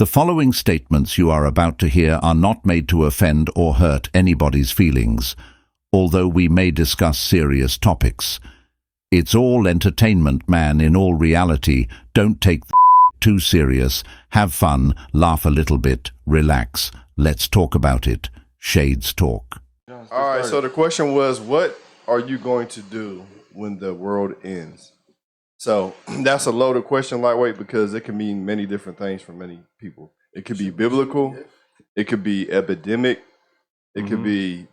The following statements you are about to hear are not made to offend or hurt anybody's feelings, although we may discuss serious topics. It's all entertainment, man. In all reality, don't take too serious. Have fun, laugh a little bit, relax. Let's talk about it. Shades Talk. All right, so the question was, what are you going to do when the world ends? So that's a loaded question, lightweight, because it can mean many different things for many people. It could be biblical, it could be epidemic, it could be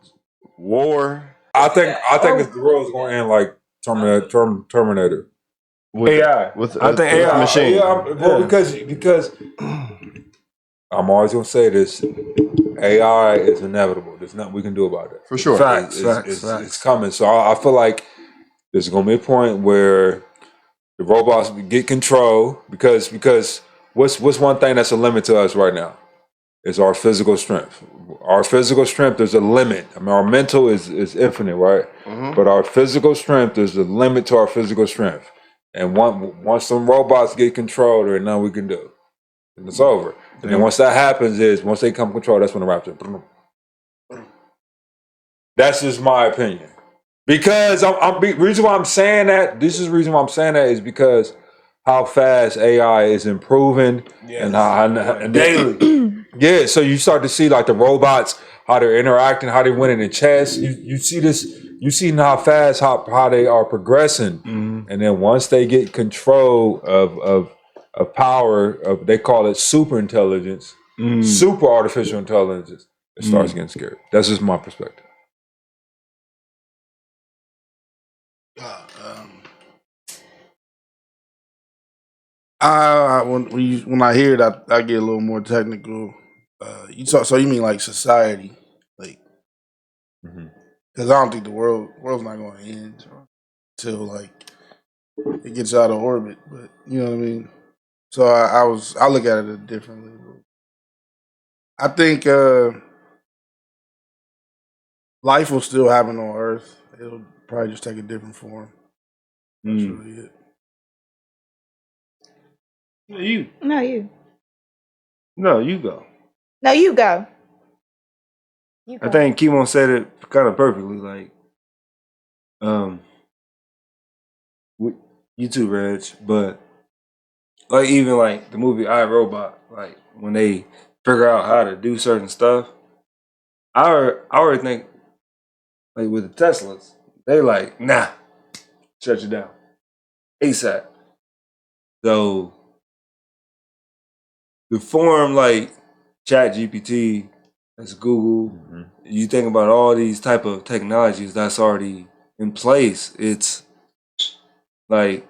war. I think if the world's going to end like Terminator. With AI. with I think with AI. machine. Well, because I'm always going to say this: AI is inevitable. There's nothing we can do about it. For sure. Facts. It's coming. So I feel like there's going to be a point where the robots get control because what's one thing that's a limit to us right now is our physical strength. Our physical strength, there's a limit. I mean, our mental is infinite, right? But our physical strength, there's a limit to our physical strength. And once some robots get control, there's nothing we can do. And it's over. And then once that happens once they come control, that's when the rapture. That's just my opinion. Because reason why I'm saying that, this is the reason why I'm saying that is because how fast AI is improving and Daily. Yeah, so you start to see like the robots, how they're interacting, how they're winning in chess. You see this, you see how fast how they are progressing. And then once they get control of power, they call it super intelligence, super artificial intelligence, it starts getting scary. That's just my perspective. When I hear it, I get a little more technical. So you mean like society, like? Because I don't think the world's not going to end until like it gets out of orbit. But you know what I mean. So I look at it differently. I think life will still happen on Earth. It'll probably just take a different form. That's really it. You. No, you. No, you go. No, you go. You go. I think Kimon said it kind of perfectly. Like, you too, Reg. But like even like the movie I, Robot, like when they figure out how to do certain stuff, I already think like with the Teslas, they like shut you down ASAP. So the form like Chat GPT, that's Google. You think about all these type of technologies that's already in place. It's like,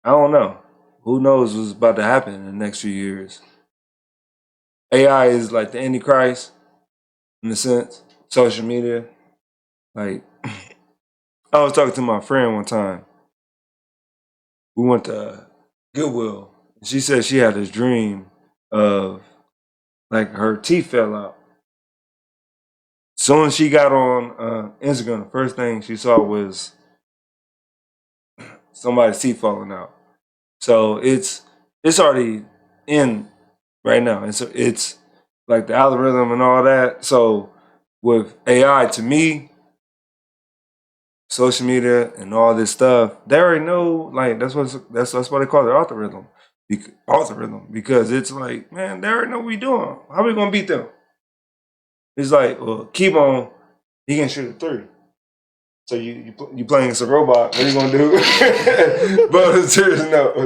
I don't know. Who knows what's about to happen in the next few years? AI is like the Antichrist in a sense. Social media. Like, I was talking to my friend one time. We went to Goodwill. She said she had this dream of like her teeth fell out. Soon as she got on Instagram, the first thing she saw was somebody's teeth falling out. So it's already in right now. And so it's like the algorithm and all that. So with AI, to me, social media and all this stuff, they already know, like that's what they call it, algorithm. Because it's like, man, they already know what we doing. How we gonna beat them? It's like, well, keep on, he can shoot a 3. So you playing as a robot, what are you gonna do? But on a serious note,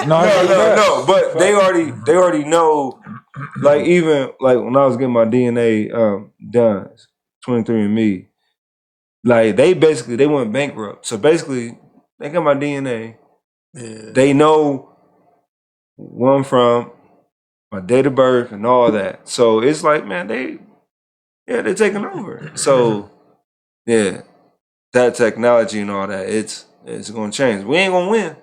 no. But they already know. Like even like when I was getting my DNA done, 23andMe, like they went bankrupt. So basically, they got my DNA. Yeah. They know where I'm from, my date of birth, and all that. So it's like, man, they're taking over. So yeah. That technology and all that, it's going to change. We ain't going to win.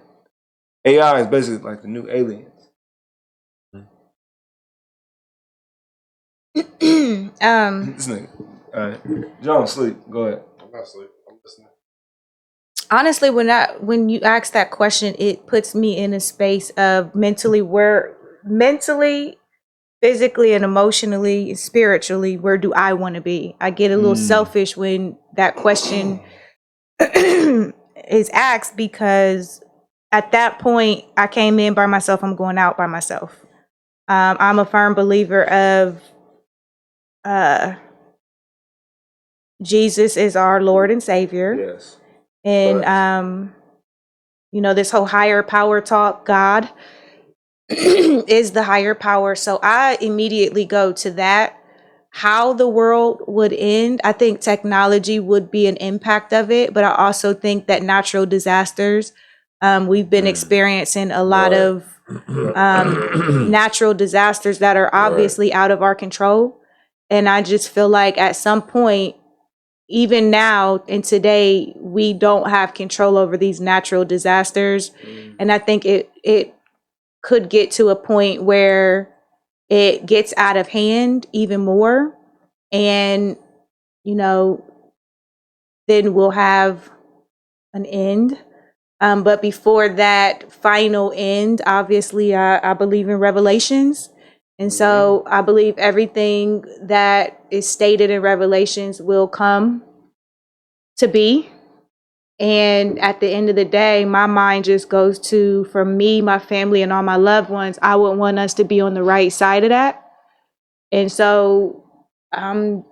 AI is basically like the new aliens. This nigga. All right. John, sleep. Go ahead. I'm not asleep. I'm listening. Honestly, when you ask that question, it puts me in a space of mentally physically and emotionally and spiritually, where do I want to be? I get a little selfish when that question is asked, because at that point I came in by myself, I'm going out by myself. I'm a firm believer of Jesus is our Lord and Savior. Yes. And you know, this whole higher power talk, God is the higher power. So I immediately go to that. How the world would end, I think technology would be an impact of it, but I also think that natural disasters, we've been experiencing a lot of natural disasters that are obviously out of our control. And I just feel like at some point, even now and today, we don't have control over these natural disasters. And I think it could get to a point where it gets out of hand even more. And, you know, then we'll have an end. But before that final end, obviously, I believe in revelations. And so I believe everything that is stated in Revelations will come to be. And at the end of the day, my mind just goes to, for me, my family, and all my loved ones, I would want us to be on the right side of that. And so I'm,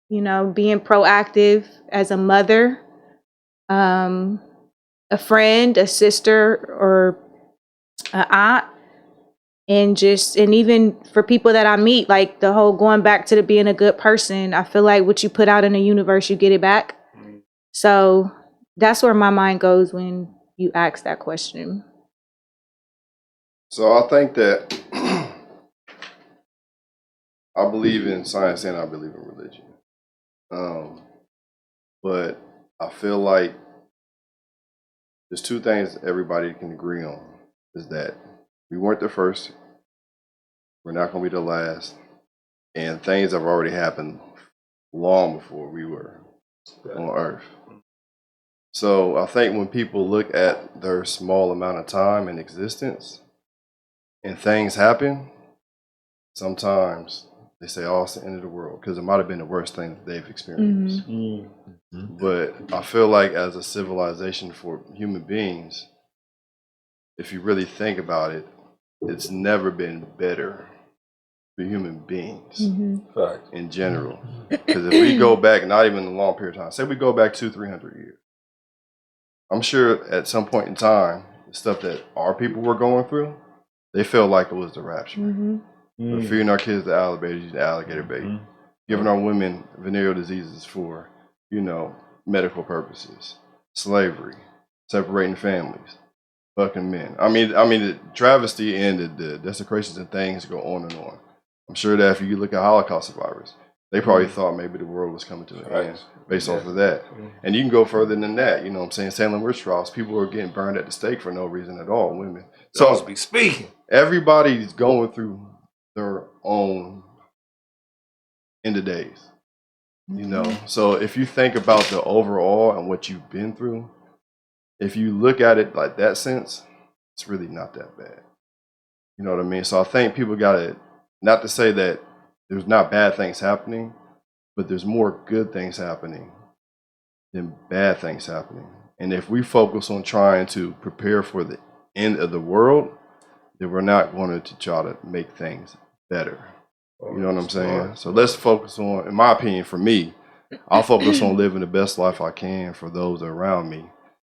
you know, being proactive as a mother, a friend, a sister, or an aunt. And even for people that I meet, like the whole going back to the being a good person, I feel like what you put out in the universe, you get it back. So that's where my mind goes when you ask that question. So I think that I believe in science and I believe in religion. But I feel like there's two things everybody can agree on, is that we weren't the first, we're not going to be the last, and things have already happened long before we were on Earth. So I think when people look at their small amount of time in existence and things happen, sometimes they say, oh, it's the end of the world, because it might have been the worst thing that they've experienced. But I feel like as a civilization for human beings, if you really think about it, it's never been better for human beings in general. Because if we go back, not even a long period of time, say we go back 200-300 years, I'm sure at some point in time, the stuff that our people were going through, they felt like it was the rapture. We're feeding our kids the alligator bait, giving our women venereal diseases for, you know, medical purposes, slavery, separating families, fucking men. I mean, the travesty and the desecrations and things go on and on. I'm sure that if you look at Holocaust survivors, they probably thought maybe the world was coming to an end based off of that. And you can go further than that. You know what I'm saying? Salem witch trials, people were getting burned at the stake for no reason at all, women. So Those be speaking. everybody's going through their own end of days. You know, so if you think about the overall and what you've been through, if you look at it like that sense, it's really not that bad. You know what I mean? So I think people got to, not to say that there's not bad things happening, but there's more good things happening than bad things happening. And if we focus on trying to prepare for the end of the world, then we're not going to try to make things better. You know what I'm saying? So let's focus on, in my opinion, for me, I'll focus on living the best life I can for those around me.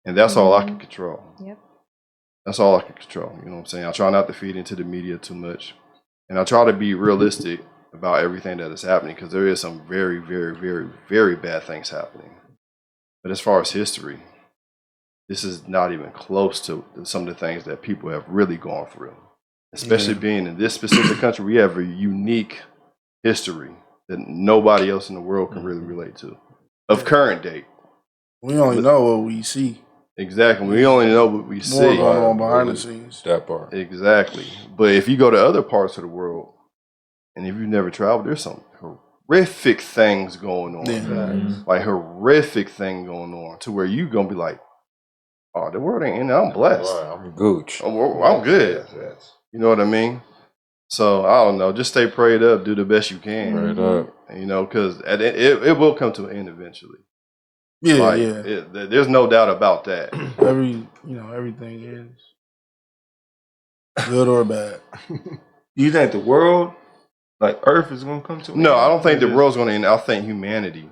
And that's all I can control. Yep. That's all I can control. You know what I'm saying? I try not to feed into the media too much. And I try to be realistic about everything that is happening, because there is some very, very, very, very bad things happening. But as far as history, this is not even close to some of the things that people have really gone through. Especially being in this specific country, we have a unique history that nobody else in the world can really relate to, of current date. We only know what we see. Exactly. We only know what we see. More going on behind the scenes. That part. Exactly. But if you go to other parts of the world, and if you've never traveled, there's some horrific things going on. Like horrific thing going on, to where you going to be like, oh, the world ain't ending. I'm blessed. I'm gooch. I'm good. Yes. You know what I mean? So I don't know. Just stay prayed up. Do the best you can. Right up. You know, because it will come to an end eventually. Yeah, Like, yeah. There's no doubt about that. Everything is good or bad. You think the world, like Earth, is gonna come to an No, end? I don't think the world's going to end. I think humanity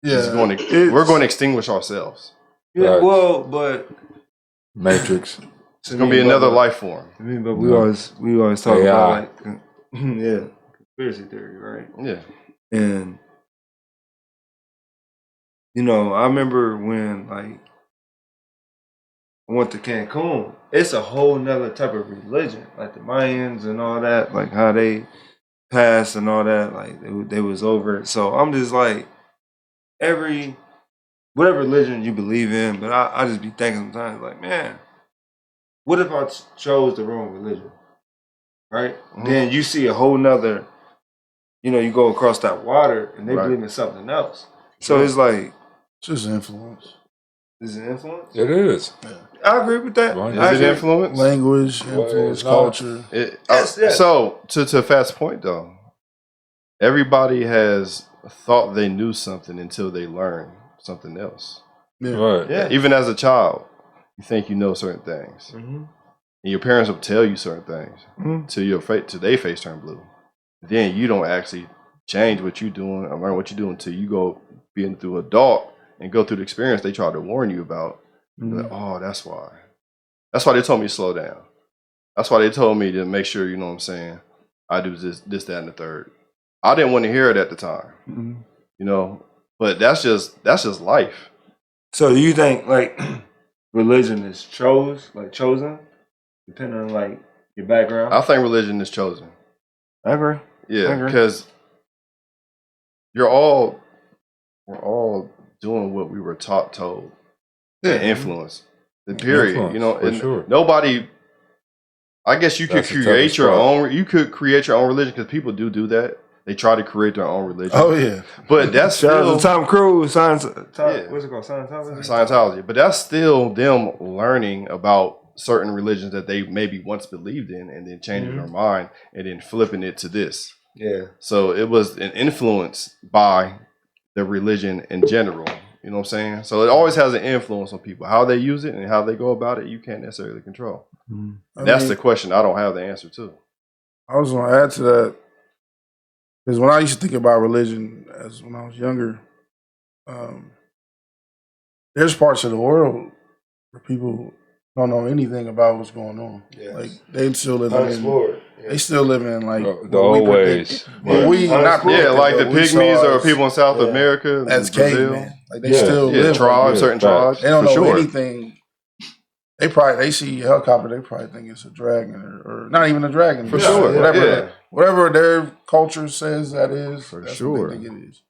is Yeah, going to. We're going to extinguish ourselves. Yeah, Right. well, but Matrix. It's going to be another life form. I mean, but we always talk AI. about like yeah, conspiracy theory, right? Yeah. And you know, I remember when like I went to Cancun. It's a whole nother type of religion, like the Mayans and all that, like how they passed and all that. Like they was over it. So I'm just like whatever religion you believe in, but I just be thinking sometimes like, man, what if I chose the wrong religion, right? Mhm. Then you see a whole nother, you go across that water and they Right. believe in something else. So it's like, it's just influence. is it influence? It is. I agree with that. Right. Is it influence? Language, Well, influence, it's not. culture. Yes. So to Fat's point though, everybody has thought they knew something until they learn something else. Yeah. Right. Yeah. Even as a child, you think you know certain things, Mm-hmm. and your parents will tell you certain things Mhm. till their face turn blue. Then you don't actually change what you're doing or learn what you're doing until you go being through adult and go through the experience they try to warn you about. You're like, oh, that's why. That's why they told me to slow down. That's why they told me to make sure, you know what I'm saying, I do this, that, and the third. I didn't want to hear it at the time, Mhm. you know, but that's just life. So do you think like religion is chosen, depending on like your background? I think religion is chosen. I agree. Yeah, agree. because we're all doing what we were told, Yeah. and influence. The period, Influence, you know, for and sure. nobody. I guess you could That's the create toughest your part. own. You could create your own religion because people do that. They try to create their own religion. Oh yeah. But that's Shout out still to Tom Cruise, Yeah. what's it called? Scientology? Scientology. But that's still them learning about certain religions that they maybe once believed in, and then changing their mind and then flipping it to this. Yeah. So it was an influence by the religion in general. You know what I'm saying? So it always has an influence on people. How they use it and how they go about it, you can't necessarily control. That's the question I don't have the answer to. I was going to add to that because when I used to think about religion as when I was younger, there's parts of the world where people don't know anything about what's going on. Yes. Like they still live in, Unexplored. they still live in like The what we old predict- ways. what we not Unexplored. Yeah, predicted, like the but we saw pygmies or as- people in South yeah. America, as Brazil. cavemen. Like they Yeah. still Yeah, live tribes, Yeah, certain facts. tribes. They don't for know sure. anything. They see a helicopter. They probably think it's a dragon, or not even a dragon. For just sure, whatever yeah. whatever their culture says that is. For that's sure. what they think it is.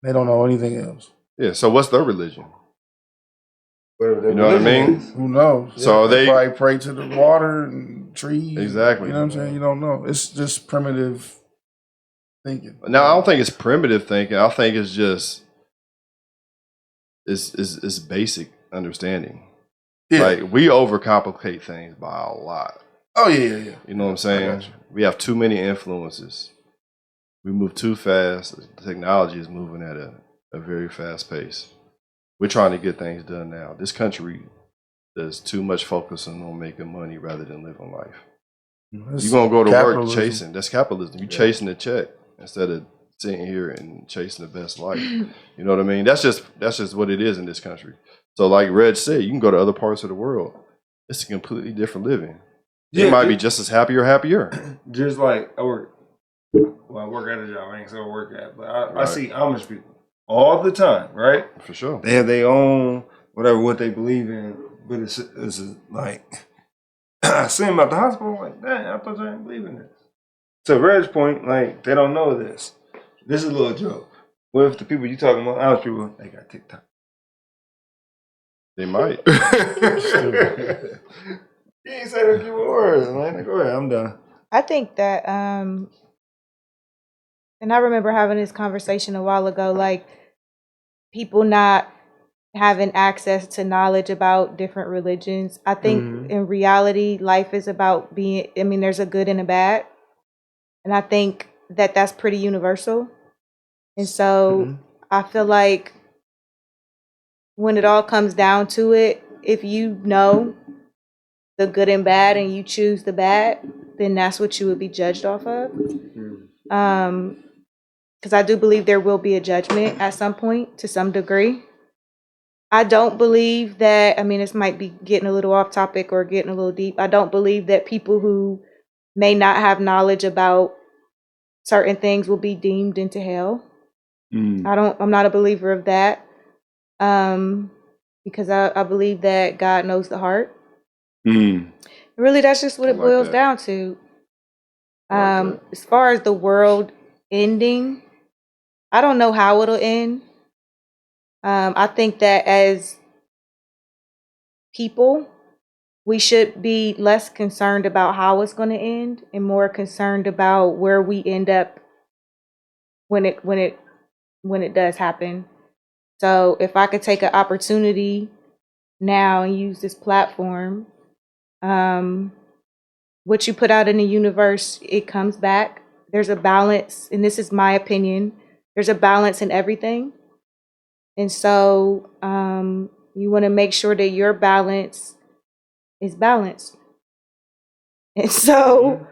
They don't know anything else. Yeah, so what's their religion? Whatever their You know what I religion mean? is. Who knows? So are they- probably pray to the water and trees. Exactly. You know what I'm saying? You don't know. It's just primitive thinking. Now, I don't think it's primitive thinking. I think it's just it's basic understanding. Yeah. Like we overcomplicate things by a lot. Oh yeah. You know what I'm I saying? got you. We have too many influences. We move too fast. Technology is moving at a very fast pace. We're trying to get things done now. This country does too much focusing on making money rather than living life. You're gonna go to work capitalism. chasing. That's capitalism. You're chasing the check instead of sitting here and chasing the best life. You know what I mean? That's just what it is in this country. So like Reg said, you can go to other parts of the world. It's a completely different living. You might be just as happy or happier. Just like I work at a job. I ain't gonna work at, but I Right. see Amish people all the time, right? For sure. They have their own what they believe in, but it's like I see them at the hospital. I'm like, dang, I thought you didn't believe in this. To Reg's point, like they don't know this. This is a little joke. What if the people you talking about, Amish people, they got TikTok? They might. You ain't said a few words, man. Go ahead, I'm done. I think that, and I remember having this conversation a while ago, like people not having access to knowledge about different religions. I think in reality, life is about there's a good and a bad. And I think that that's pretty universal. And so I feel like when it all comes down to it, if you know the good and bad and you choose the bad, then that's what you would be judged off of. Because I do believe there will be a judgment at some point to some degree. I don't believe that, I mean, this might be getting a little off topic or getting a little deep. I don't believe that people who may not have knowledge about certain things will be deemed into hell. I'm not a believer of that. Because I believe that God knows the heart. Really, that's just what it boils down to. As far as the world ending, I don't know how it'll end. I think that as people, we should be less concerned about how it's going to end and more concerned about where we end up when it does happen. So if I could take an opportunity now and use this platform, what you put out in the universe, it comes back. There's a balance, and this is my opinion. There's a balance in everything. And so you want to make sure that your balance is balanced. And so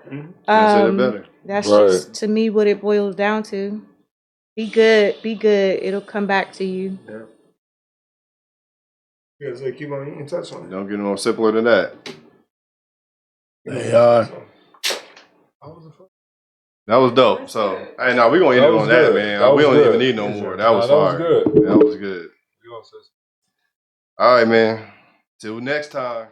that's just, to me, what it boils down to. Be good. It'll come back to you. Yeah, so keep on eating, touch on it. Don't get no simpler than that. They are. That was dope. So, hey, now we're going to end it on that, man. We don't even need no more. That was fire. That was good. All right, man. Till next time.